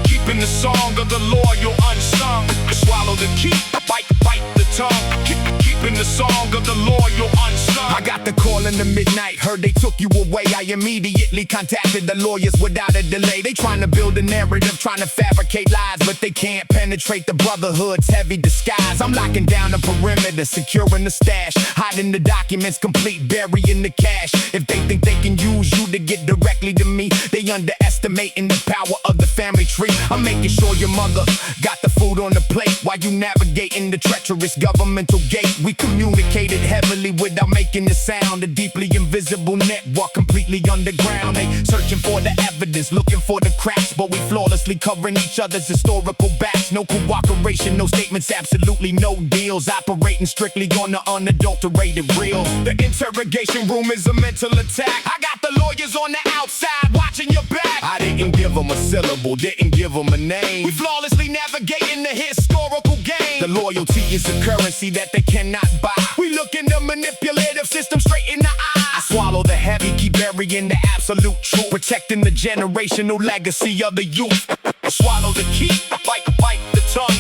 Speaker 3: keeping the song of the loyal unsung. Swallow the key, bite the tongue, keeping the song of the loyal unsung. I got the call in the midnight, heard they took you away. I immediately contacted the lawyers without a delay. They trying to build a narrative, trying to fabricate lies, but they can't penetrate the brotherhood's heavy disguise. I'm locking down the perimeter, securing the stash, hiding the documents complete, burying the cash. If they think they can use you to get directly to me, they underestimating the power of the family tree. I'm making sure your mother got the food on the plate while you navigating the treacherous governmental gate. We communicated heavily without making a sound, a deeply invisible network completely underground. They searching for the evidence, looking for the cracks, but we flawlessly covering each other's historical backs. No cooperation, no statements, absolutely no deals, operating strictly on the unadulterated real. The interrogation room is a mental attack. I got the lawyers on the outside watching your back. I didn't give them a syllable, didn't give them a name. We flawlessly navigating the historical game. The loyalty is a currency that they cannot buy. We look in the manipulative system straight in the eye. I swallow the heavy, keep burying the absolute truth, protecting the generational legacy of the youth. Swallow the key, bite the tongue,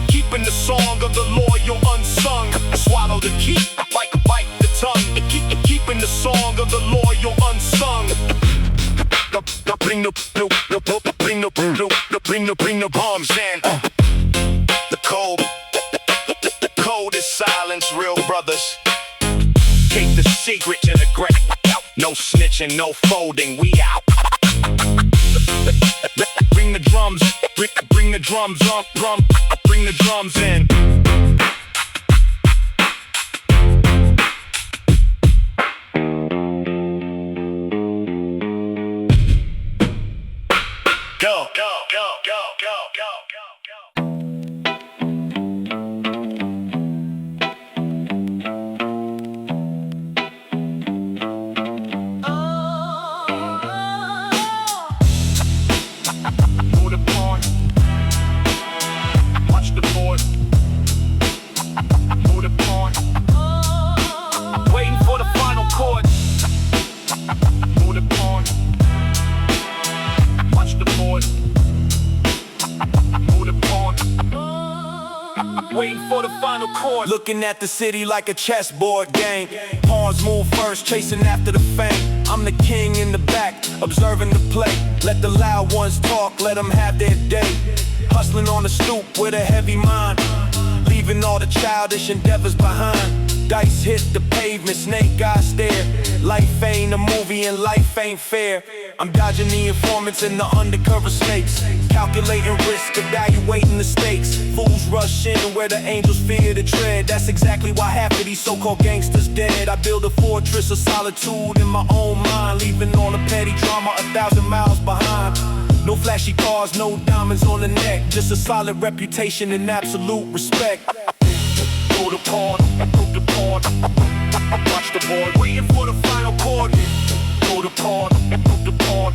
Speaker 3: keeping the song of the loyal unsung. Swallow the key, bite the tongue, keeping the song of the loyal unsung. Bring the bombs in. The code is silence, real brothers. Keep the secret to the ground. No snitching, no folding, we out. drums. Bring the drums up, bring the drums in. Go, go, go, go, go, go, go, go. Move the pawn. Watch the board. Move the pawn. Waiting for the final chord. Move the pawn. Watch the board. Move the pawn. Waiting for the final chord. Looking at the city like a chessboard game. Pawns move first, chasing after the fame. I'm the king in the back, observing the play. Let the loud ones talk, let them have their day. Hustling on the stoop with a heavy mind, leaving all the childish endeavors behind. Dice hit the pavement, snake eyes stare. Life ain't a movie and life ain't fair. I'm dodging the informants and the undercover snakes, calculating risk, evaluating the stakes. Fools rush in where the angels fear to tread. That's exactly why half of these so-called gangsters dead. I build a fortress of solitude in my own mind, leaving all the petty drama 1,000 miles behind. No flashy cars, no diamonds on the neck, just a solid reputation and absolute respect. Throw the pawn, throw the pawn. Watch the board, waiting for the final chord. Throw the pawn, throw the pawn.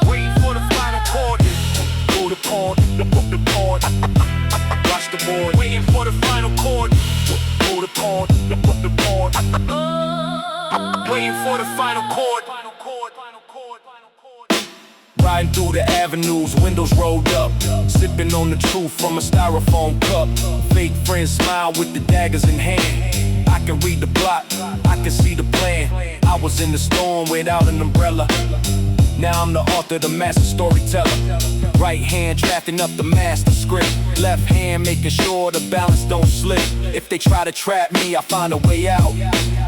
Speaker 3: Waiting for the final chord. Throw the pawn, throw the pawn. Watch the board, waiting for the final chord. Throw the pawn, throw the pawn. Waiting for the final chord. Riding through the avenues, windows rolled up, sipping on the truth from a styrofoam cup. Fake friends smile with the daggers in hand. I can read the plot, I can see the plan. I was in the storm without an umbrella. Now I'm the author, the master storyteller. Right hand drafting up the master script, left hand making sure the balance don't slip. If they try to trap me, I find a way out.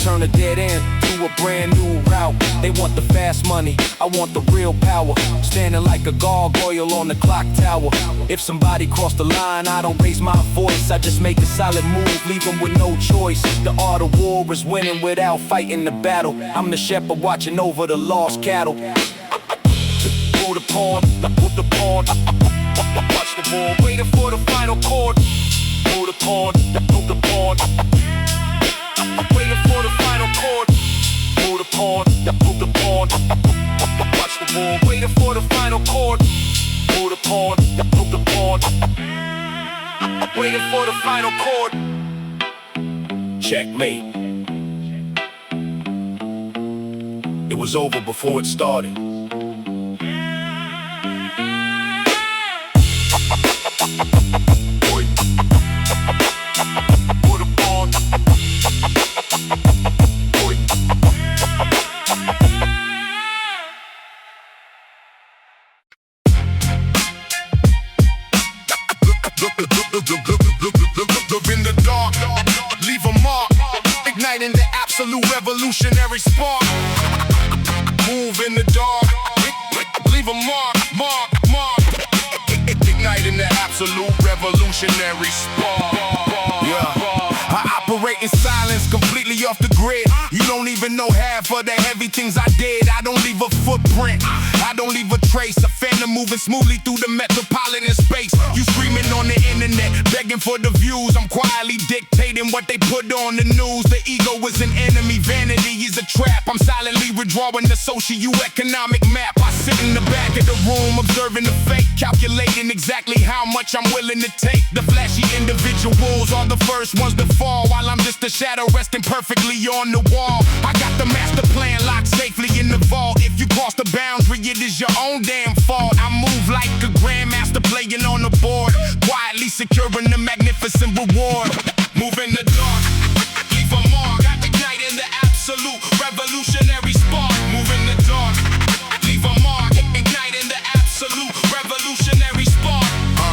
Speaker 3: Turn a dead end to a brand new route. They want the fast money, I want the real power. Standing like a gargoyle on the clock tower. If somebody cross the line, I don't raise my voice. I just make a solid move, leave them with no choice. The art of war is winning without fighting the battle. I'm the shepherd watching over the lost cattle. Throw the pawn, put the pawn. Watch the ball, waiting for the final chord. Throw the pawn, throw the pawn. Waiting for the final chord. Throw the pawn, throw the pawn. Watch the ball, waiting for the final chord. Throw the pawn, throw the pawn. Waiting for the final chord. Checkmate. It was over before it started.
Speaker 1: Look in the dark, leave a mark, igniting the absolute revolutionary spark. Move in the dark, leave a mark, igniting the absolute revolutionary spark. Yeah. I operate in silence, completely off the grid. You don't even know half of the heavy things I did. I don't leave a footprint, I don't leave a trace. A phantom moving smoothly through the metropolitan space. You screaming on the internet, begging for the views. I'm quietly dictating what they put on the news. The ego is an enemy, vanity is a trap. I'm silently withdrawing the socio-economic map. I sit in the back of the room, observing the fake, calculating exactly how much I'm willing to take. The flashy individuals are the first ones to fall, while I'm just a shadow resting perfectly on the wall. I got the master plan locked safely in the vault. If you cross the boundary, it is your own damn fault. I move like a grandmaster playing on the board, quietly securing the magnificent reward. Move in the dark, leave a mark, igniting the absolute revolutionary spark. Move in the dark, leave a mark, igniting the absolute revolutionary spark.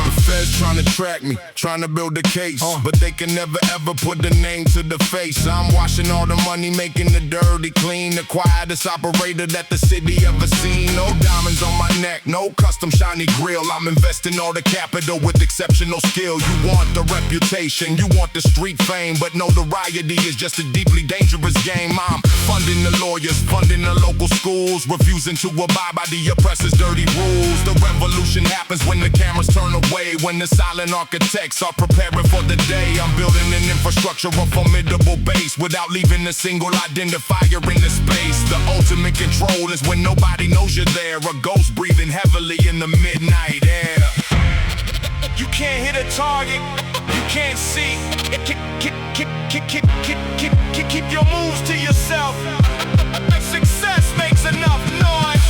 Speaker 1: The feds trying to track me, trying to build a case, but they can never ever put the name to the face. I'm washing all the money, making the dirty clean. The quietest operator that the city ever seen. No diamonds on my neck, no custom shiny grill. I'm investing all the capital with exceptional skill. You want the reputation, you want the street fame, but notoriety is just a deeply dangerous game. I'm funding the lawyers, funding the local schools, refusing to abide by the oppressor's dirty rules. The revolution happens when the cameras turn away, when the silent architects are preparing for the day. I'm building an infrastructure, a formidable base, without leaving a single identifier in the space. The ultimate control is when nobody knows you're there, a ghost breathing heavily in the midnight air. You can't hit a target, you can't see. Keep your moves to yourself. Success makes enough noise.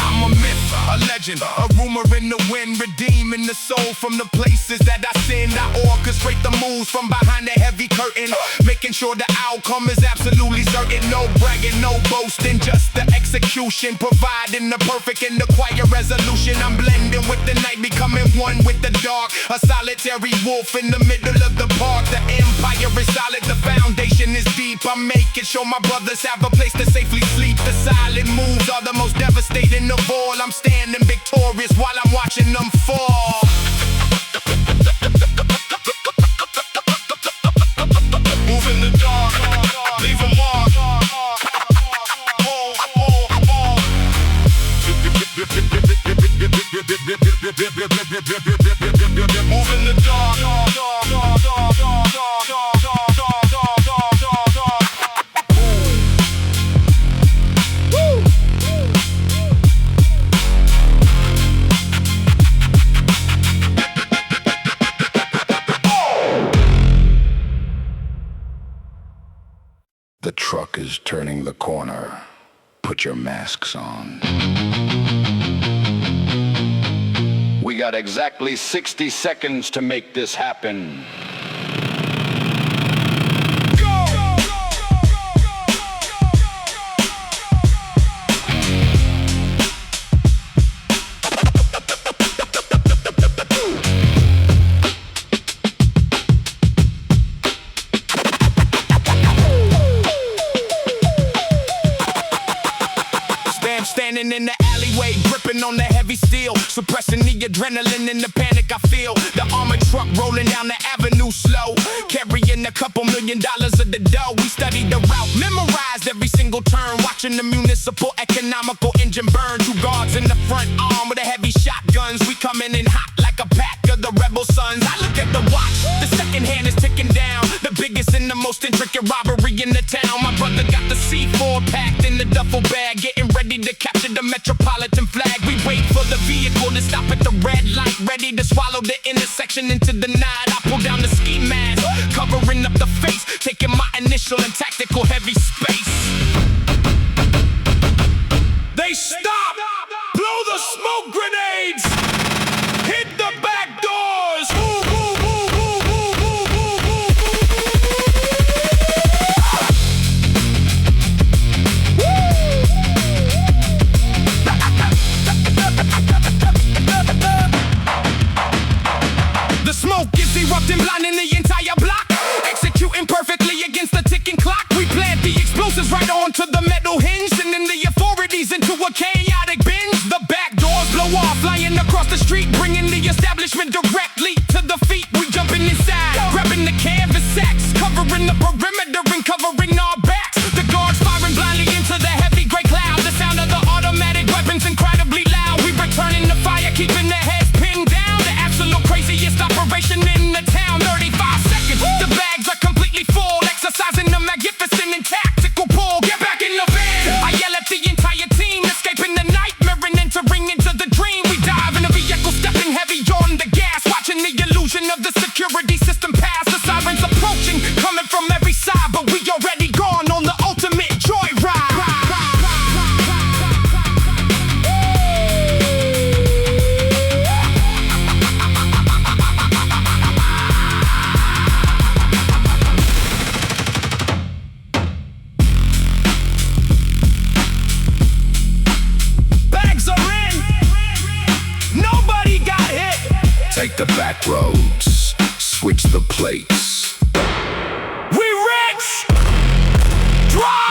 Speaker 1: I'm a myth, a legend, a rumor in the wind, redeeming the soul from the places that I sinned. I orchestrate the moves from behind the heavy curtain, making sure the outcome is absolutely certain. No bragging, no boasting, just the execution, providing the perfect and the quiet resolution. I'm blending with the night, becoming one with the dark, a solitary wolf in the middle of the park. The empire is solid, the foundation is deep. I'm making sure my brothers have a place to safely sleep. The silent moves are the most devastating of all. I'm standing victorious while I'm watching them fall. Move in the dark, leave a mark. Move in the dark. The truck is turning the corner. Put your masks on. We got exactly 60 seconds to make this happen. Standing in the alleyway, gripping on the heavy steel, suppressing the adrenaline and the panic I feel. The armored truck rolling down the avenue slow, carrying a couple $1 million of the dough. We studied the route, memorized every single turn, watching the municipal economical engine burn. Two guards in the front arm with the heavy shotguns. We coming in hot like a pack of the rebel sons. I look at the watch, the second hand is ticking down. The biggest and the most intricate robbery in the town. My brother got the C4 packed in the duffel bag, getting ready to capture the metropolitan flag. We wait for the vehicle to stop at the red light, ready to swallow the intersection into the night. I pull down the ski mask, covering up the face, taking my initial and tactical heavy space. They stop, blow the smoke grenades, hit the back doors. The smoke is erupting, blinding the entire block, executing perfectly against the ticking clock. We plant the explosives right onto the metal hinge, sending the authorities into a chaotic binge. The back doors blow off, flying across the street, bringing the establishment directly to the feet. We jumping inside, grabbing the canvas sacks, covering the perimeter and covering our backs. The guards firing blindly into the heavy gray cloud. The sound of the automatic weapons incredibly loud. We returning the fire, keeping their heads pinned down. The absolute craziest operation in the town. 35 seconds, the bags are completely full, exercising the magnificent and tactical pull. Get back in the van, I yell at the entire team, escaping the nightmare and entering into the dream. We dive in the vehicle, stepping heavy on the gas, watching the illusion of the security system pass. The sirens approaching, coming from every side, but we already gone on the ultimate joyride.
Speaker 3: the back roads, switch the plates. We rich! Drive!